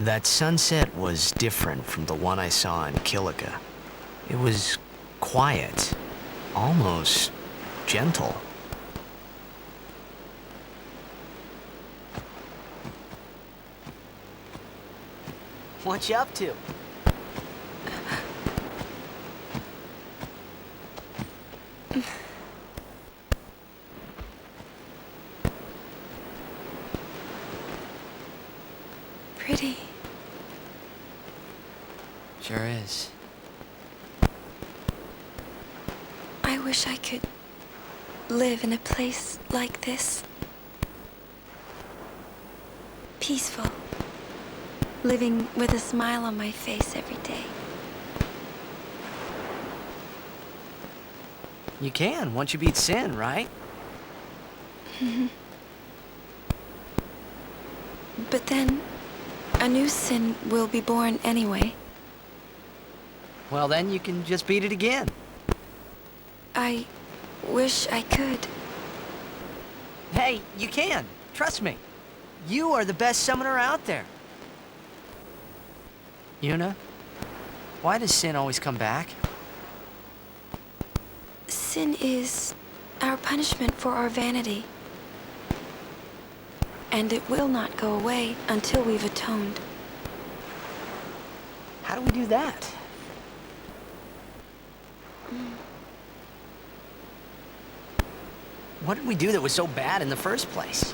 That sunset was different from the one I saw in Kilika. It was quiet, almost gentle. What you up to? Pretty. Sure is. I wish I could live in a place like this. Peaceful. Living with a smile on my face every day. You can, once you beat sin, right? But then, a new sin will be born anyway. Well, then you can just beat it again. I wish I could. Hey, you can. Trust me. You are the best summoner out there. Yuna, why does sin always come back? Sin is our punishment for our vanity. And it will not go away until we've atoned. How do we do that? What did we do that was so bad in the first place?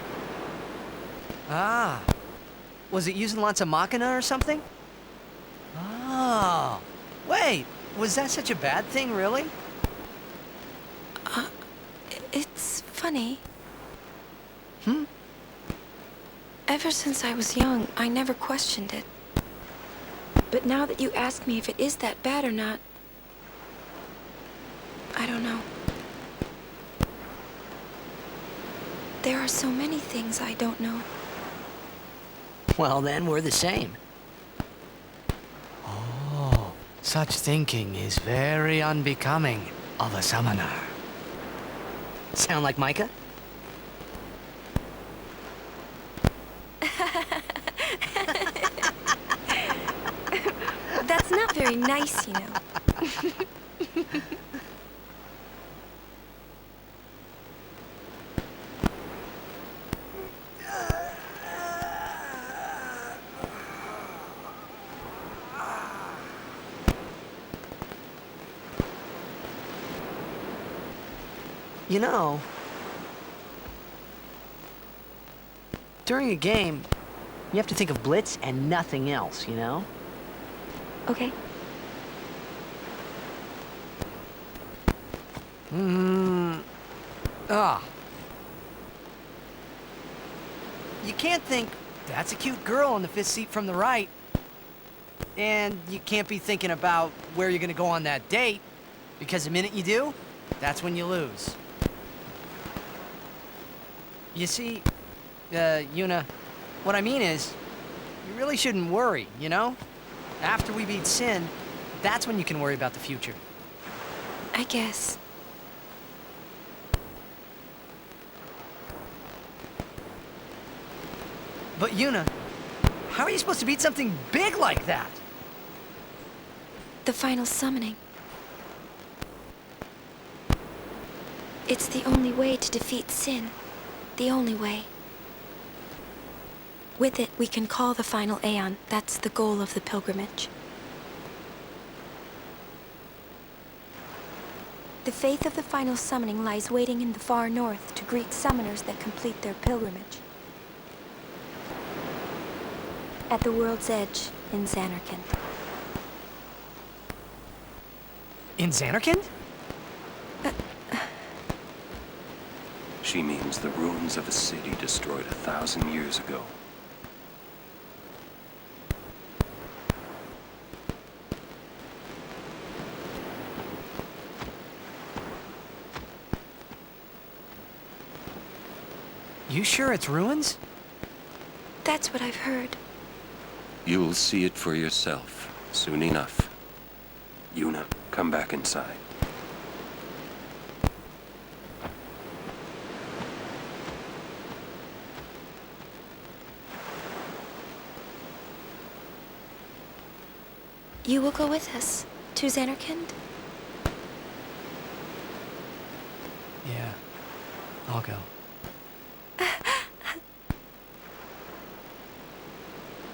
Ah, was it using lots of Machina or something? Oh, wait, was that such a bad thing, really? It's funny. Hmm? Ever since I was young, I never questioned it. But now that you ask me if it is that bad or not, I don't know. There are so many things I don't know. Well, then we're the same. Oh, such thinking is very unbecoming of a summoner. Sound like Micah? That's not very nice, you know. You know, during a game, you have to think of Blitz and nothing else, you know? Okay. You can't think, that's a cute girl in the fifth seat from the right. And you can't be thinking about where you're gonna go on that date, because the minute you do, that's when you lose. You see, Yuna, what I mean is, you really shouldn't worry, you know? After we beat sin, that's when you can worry about the future. I guess. But Yuna, how are you supposed to beat something big like that? The final summoning. It's the only way to defeat sin. The only way. With it, we can call the final Aeon. That's the goal of the pilgrimage. The faith of the final summoning lies waiting in the far north to greet summoners that complete their pilgrimage. At the world's edge in Xanarkand. In Xanarkand? She means the ruins of a city destroyed 1,000 years ago. You sure it's ruins? That's what I've heard. You'll see it for yourself, soon enough. Yuna, come back inside. You will go with us to Xanarkand? Yeah, I'll go.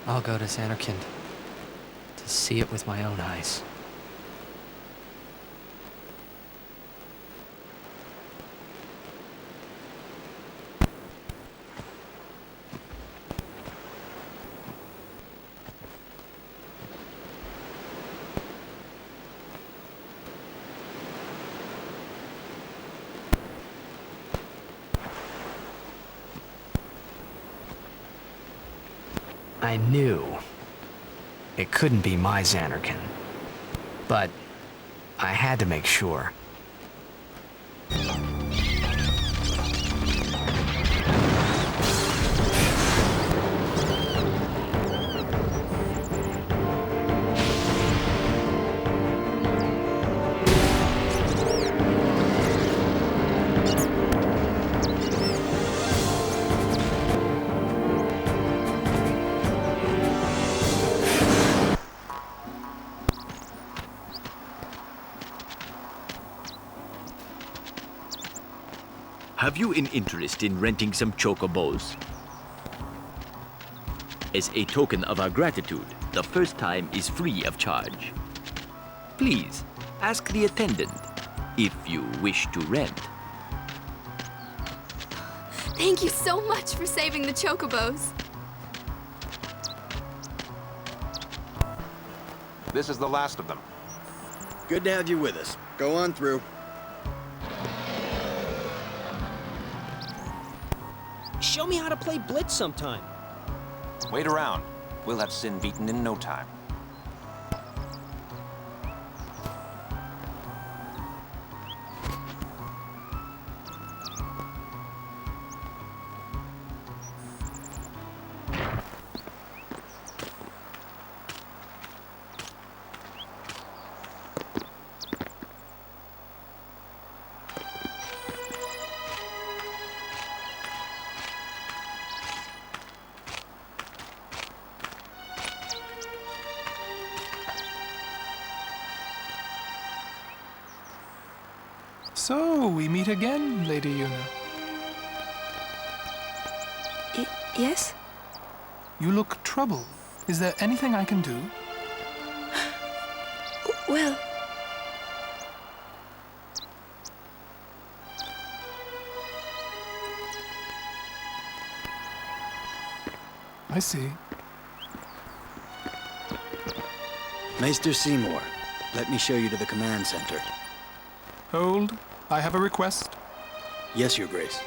I'll go to Xanarkand to see it with my own eyes. I knew it couldn't be my Xanarkand, but I had to make sure. Have you an interest in renting some chocobos? As a token of our gratitude, the first time is free of charge. Please, ask the attendant if you wish to rent. Thank you so much for saving the chocobos. This is the last of them. Good to have you with us. Go on through. Show me how to play Blitz sometime. Wait around. We'll have Sin beaten in no time. So, we meet again, Lady Yuna. Yes? You look troubled. Is there anything I can do? Well, I see. Maester Seymour, let me show you to the command center. Hold. I have a request. Yes, Your Grace.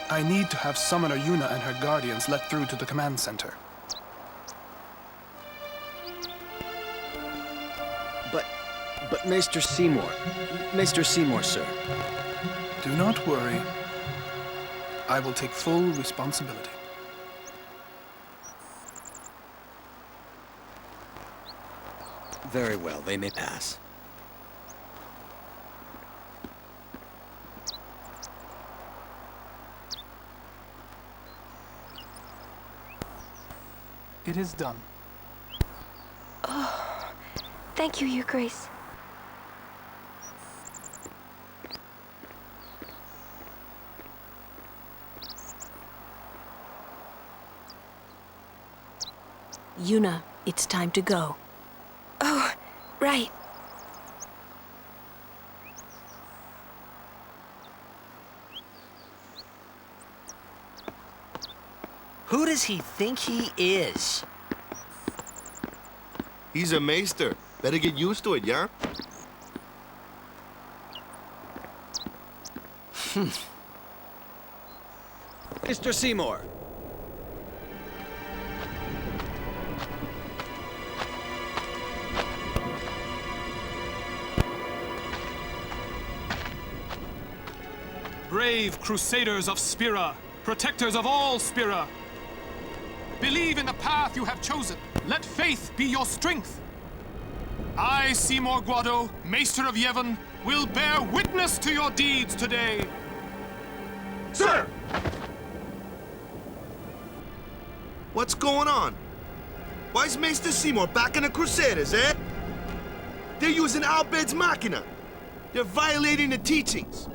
I need to have Summoner Yuna and her guardians let through to the command center. But Maester Seymour. Maester Seymour, sir. Do not worry. I will take full responsibility. Very well, they may pass. It is done. oh, thank you, Your Grace. Yuna, it's time to go. Oh, right. Who does he think he is? He's a maester. Better get used to it, yeah? Mr. Seymour. Brave crusaders of Spira, protectors of all Spira. Believe in the path you have chosen. Let faith be your strength. I, Seymour Guado, Maester of Yevon, will bear witness to your deeds today. Sir! What's going on? Why is Maester Seymour back in the Crusaders, eh? They're using Al-Bed's Machina. They're violating the teachings.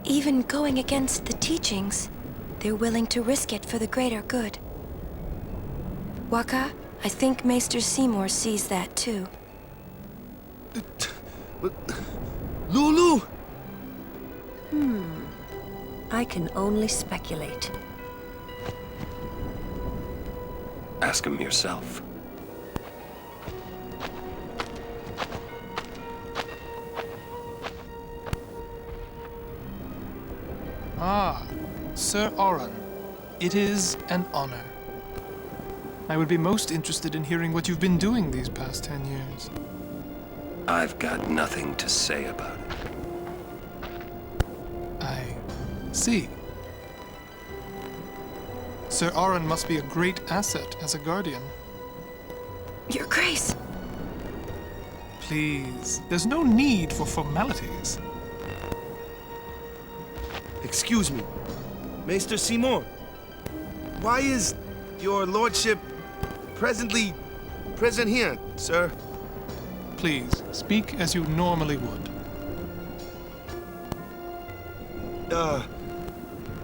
Even going against the teachings, they're willing to risk it for the greater good. Waka, I think Maester Seymour sees that too. Lulu! I can only speculate. Ask him yourself. Ah, Sir Oran. It is an honor. I would be most interested in hearing what you've been doing these past 10 years. I've got nothing to say about it. I see. Sir Oran must be a great asset as a guardian. Your Grace! Please, there's no need for formalities. Excuse me, Maester Seymour. Why is your lordship present here, sir? Please, speak as you normally would.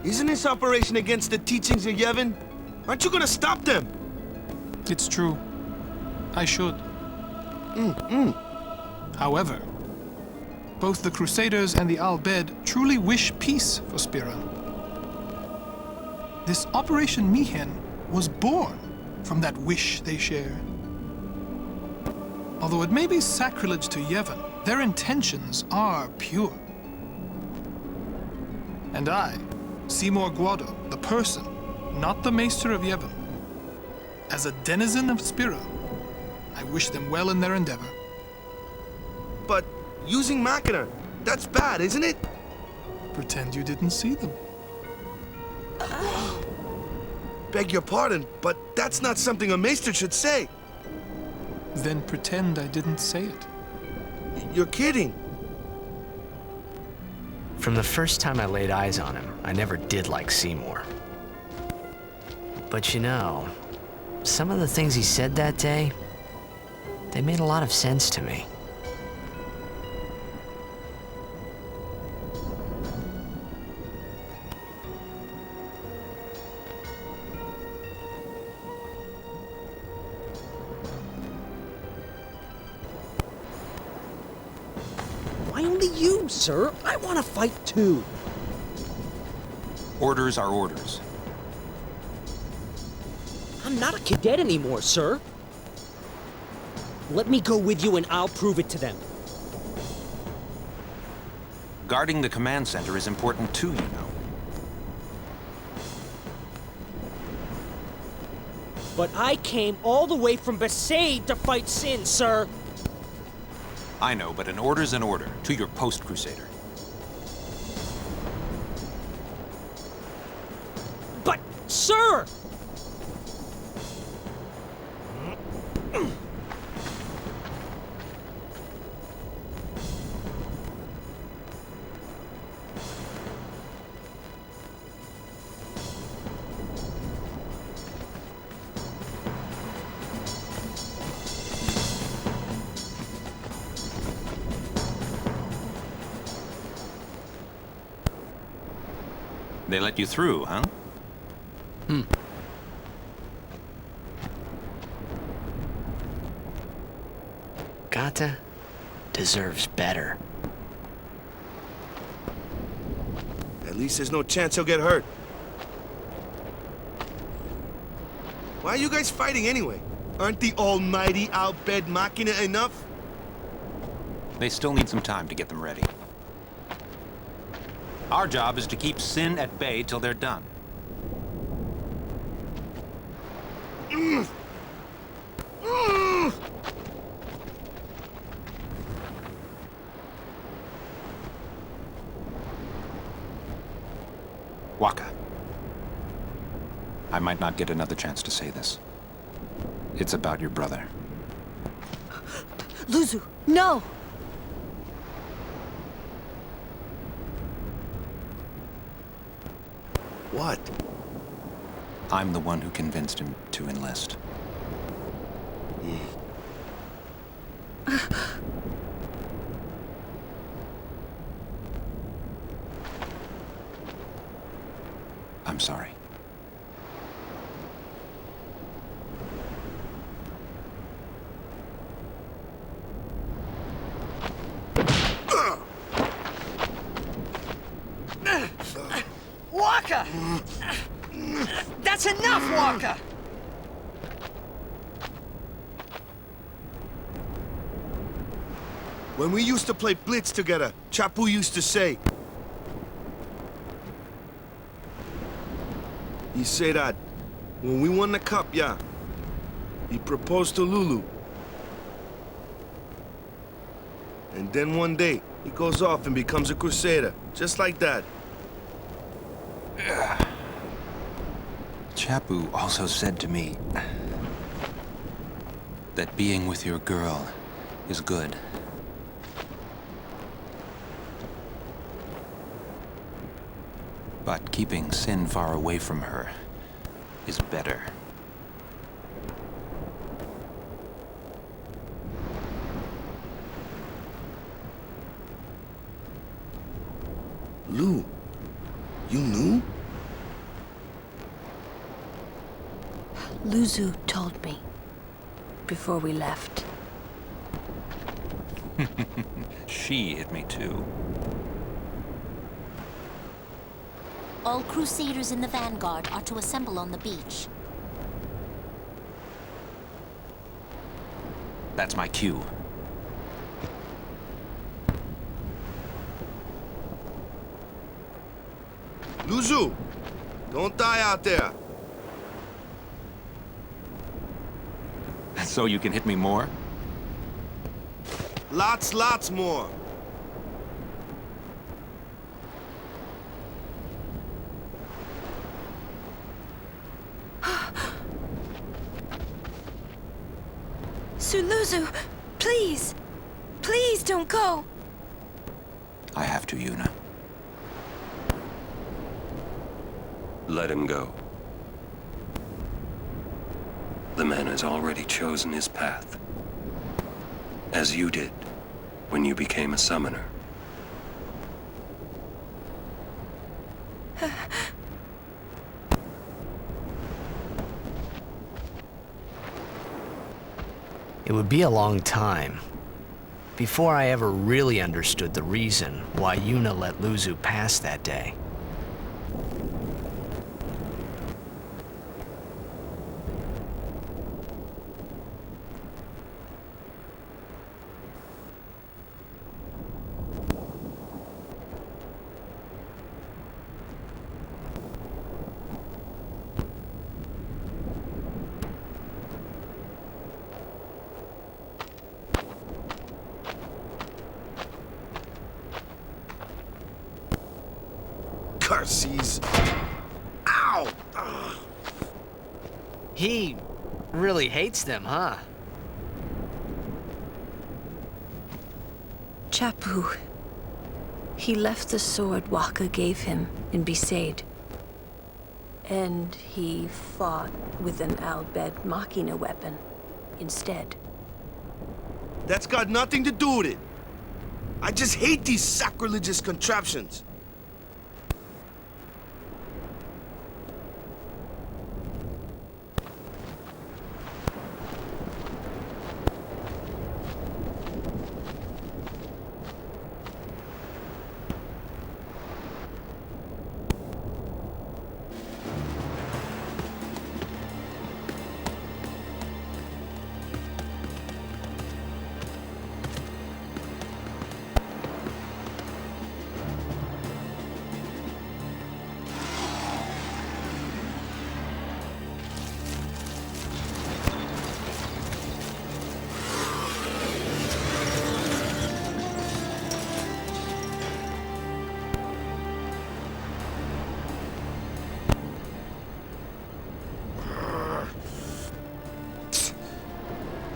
Isn't this operation against the teachings of Yevon? Aren't you gonna stop them? It's true. I should. However, both the Crusaders and the Al-Bed truly wish peace for Spira. This Operation Mihen was born from that wish they share. Although it may be sacrilege to Yevon, their intentions are pure. And I, Seymour Guado, the person, not the Maester of Yevon, as a denizen of Spira, I wish them well in their endeavor. But using Machina, that's bad, isn't it? Pretend you didn't see them. Beg your pardon, but that's not something a Maester should say. Then pretend I didn't say it. You're kidding. From the first time I laid eyes on him, I never did like Seymour. But you know, some of the things he said that day, they made a lot of sense to me. Why only you, sir? I want to fight too. Orders are orders. I'm not a cadet anymore, sir. Let me go with you and I'll prove it to them. Guarding the command center is important too, you know. But I came all the way from Besaid to fight Sin, sir. I know, but an order's an order. To your post, Crusader. But, sir! They let you through, huh? Gata deserves better. At least there's no chance he'll get hurt. Why are you guys fighting anyway? Aren't the almighty Al-Bed Machina enough? They still need some time to get them ready. Our job is to keep Sin at bay till they're done. Waka. I might not get another chance to say this. It's about your brother. Luzu, no! What? I'm the one who convinced him to enlist. I'm sorry. Walker! That's enough, Walker! When we used to play Blitz together, Chapu used to say... He said that when we won the cup, yeah, he proposed to Lulu. And then one day, he goes off and becomes a crusader, just like that. Chapu also said to me that being with your girl is good. But keeping sin far away from her is better. Lou, you knew? Luzu told me before we left. She hit me too. All Crusaders in the Vanguard are to assemble on the beach. That's my cue. Luzu, don't die out there. So you can hit me more? Lots more. Suluzu, please! Please don't go! I have to, Yuna. Let him go. The man has already chosen his path. As you did when you became a summoner. It would be a long time before I ever really understood the reason why Yuna let Luzu pass that day. Curses. Ow! Ugh. He really hates them, huh? Chapu. He left the sword Waka gave him in Besaid. And he fought with an Al-Bed Machina weapon instead. That's got nothing to do with it. I just hate these sacrilegious contraptions.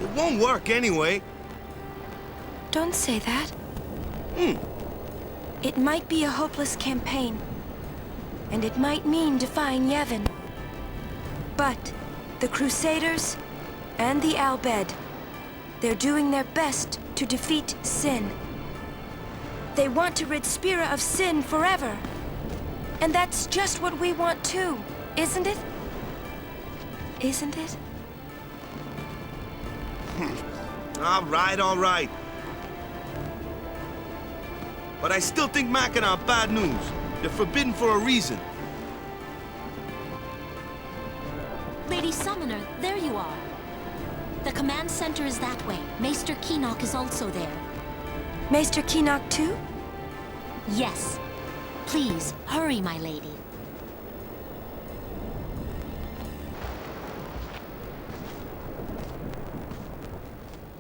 It won't work anyway. Don't say that. It might be a hopeless campaign. And it might mean defying Yevon. But the Crusaders and the Al-Bed, they're doing their best to defeat sin. They want to rid Spira of sin forever. And that's just what we want too, isn't it? Isn't it? All right. But I still think Mackinac are bad news. They're forbidden for a reason. Lady Summoner, there you are. The command center is that way. Maester Keenock is also there. Maester Keenock too? Yes. Please, hurry, my lady.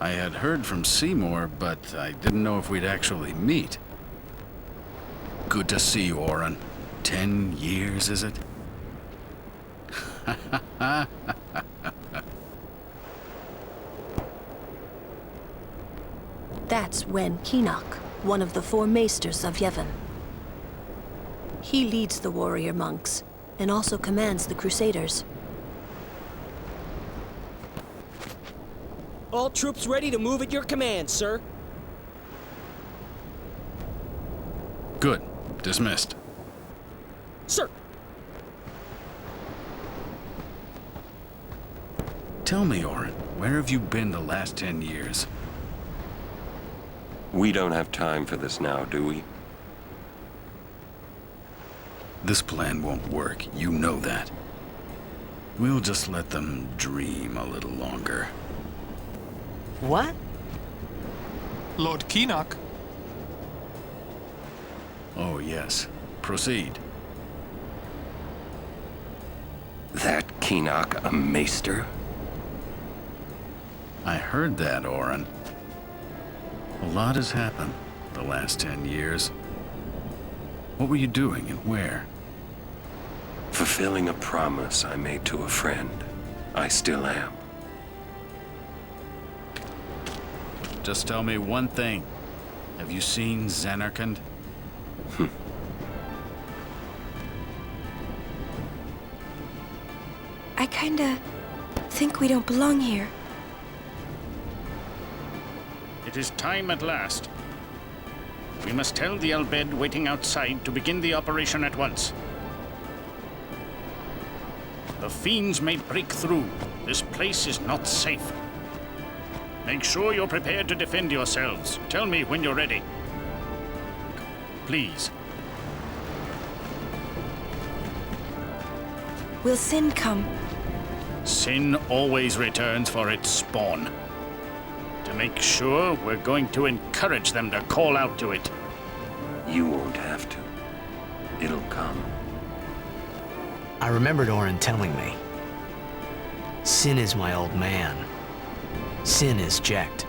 I had heard from Seymour, but I didn't know if we'd actually meet. Good to see you, Orin. 10 years, is it? That's Wen Keenock, one of the 4 maesters of Yevon. He leads the warrior monks, and also commands the Crusaders. All troops ready to move at your command, sir. Good. Dismissed. Sir! Tell me, Orin, where have you been the last 10 years? We don't have time for this now, do we? This plan won't work. You know that. We'll just let them dream a little longer. What? Lord Keenock? Oh, yes. Proceed. That Keenock a maester? I heard that, Orin. A lot has happened the last 10 years. What were you doing and where? Fulfilling a promise I made to a friend. I still am. Just tell me one thing. Have you seen Zanarkand? I kinda think we don't belong here. It is time at last. We must tell the Al Bhed waiting outside to begin the operation at once. The fiends may break through. This place is not safe. Make sure you're prepared to defend yourselves. Tell me when you're ready. Please. Will sin come? Sin always returns for its spawn. To make sure, we're going to encourage them to call out to it. You won't have to. It'll come. I remembered Orin telling me. Sin is my old man. Sin is Jecht.